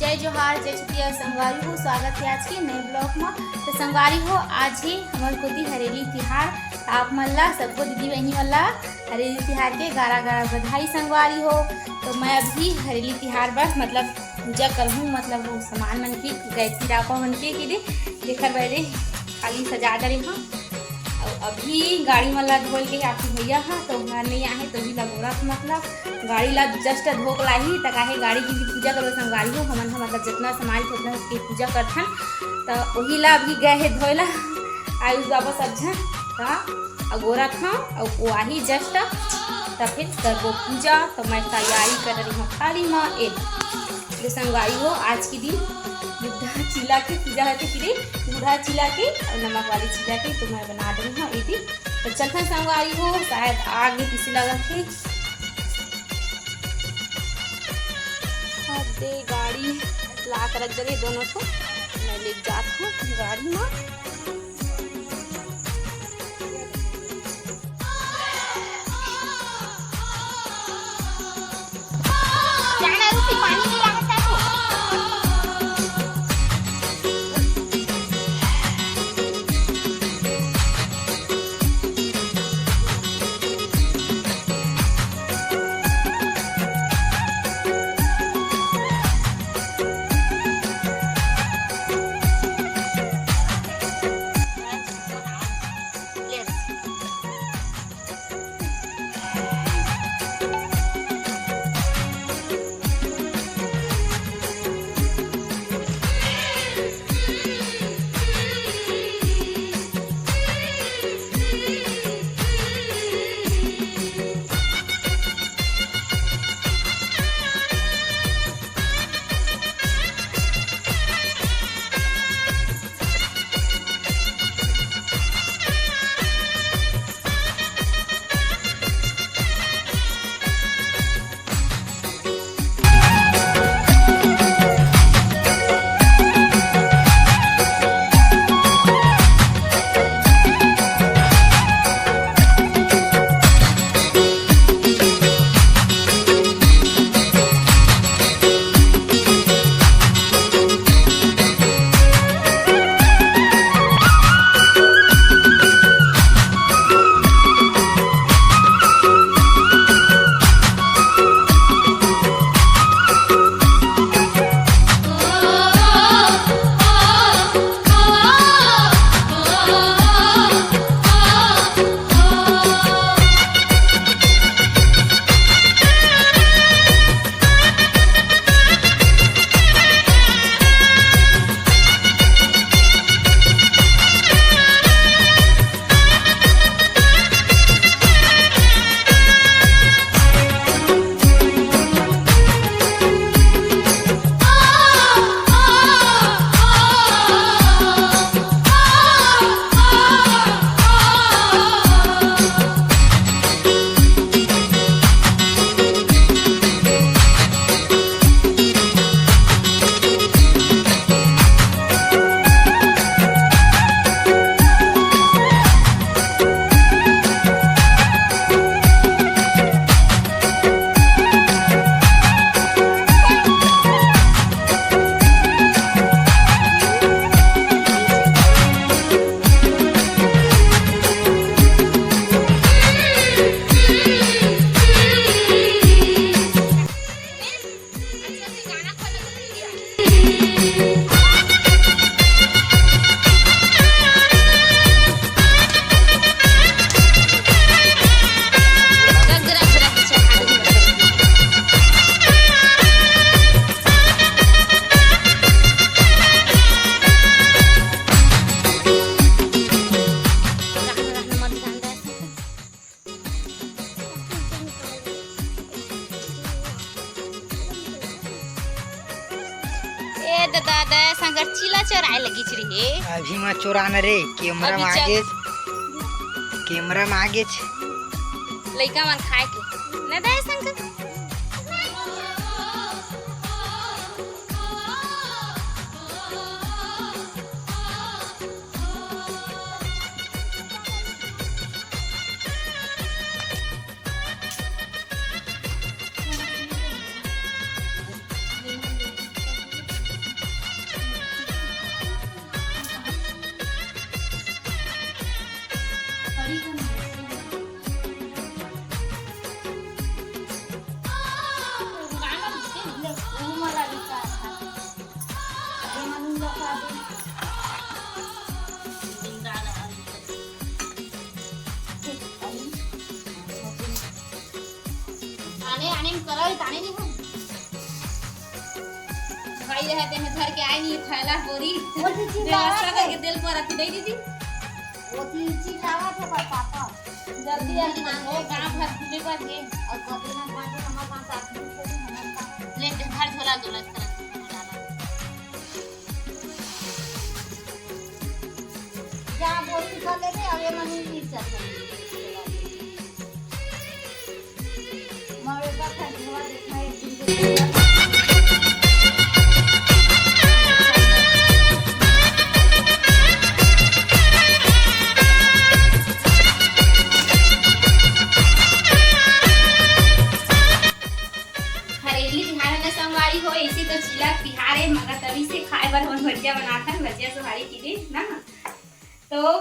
जय जोहार जय छुटिया संगवारी हो। स्वागत है आज के नए ब्लॉग में। तो संगवारी हो आज ही हमारे कोती हरेली तिहार आप मल्ला सबको दीदी बहनी वाला हरेली तिहार के गारा गारा बधाई संगवारी हो। तो मैं अभी हरेली तिहार पर मतलब पूजा करूँ मतलब वो सामान मन की गैसी रापा मन के लेकर बैठे खाली सजा डरे हाँ। और अभी गाड़ी वाला धोल के आपकी भैया हाँ तो घर नहीं आए तो भी लगोरा मतलब गाड़ी ला जस्ट धोक लाही तक आहे गाड़ी की पूजा करो संगवारी हो। हमन मतलब जितना समाज उतना उसकी पूजा करथन तो वही ला अभी गए है धोला आयुष बाबा सब जन अगोरा था और वो आही जस्ट तब फिर करबो पूजा। तो मैं तैयारी कर रही हूँ खाली माँ एक संगवारी हो आज के दिन दूधा चिला के पूजा होती फिर दूधा चिला के और नमक वाली चिला के तो मैं बना रही हूँ ये तो चलता संगवारी हो शायद आगे पीछे लगा थे दे गाड़ी ला कर रख दे दोनों को मैं ले जाती हूँ गाड़ी में। दादा संगर चिला चोराए लगी रे अभी मैं चोरान रे कैमरा मागे लइका मन खाए के न दे संगर वो मला दिसता अरे म्हणून लोक आने आने में करा ताने नहीं हो भाई रहते हैं घर के आए नहीं खाला बोरी व्यवस्था करके तेल पर रख दे दीदी वो तीन लावा थे पर पापा जल्दी जल्दी वो गांव भर घूमे पर के और कभी ना पापा हमारे पास आदमी को हमारे ले घर झोला झोला क्या बोली कर लेते अरे मनी नहीं चलता मारे का फैसला देखना है जिंदगी हरेली तिहार में संगवारी हो ऐसी तो चिला तिहार है मगर तभी से खाए बर हम भजिया बनाथन भजिया सुहारी की दिन ना तो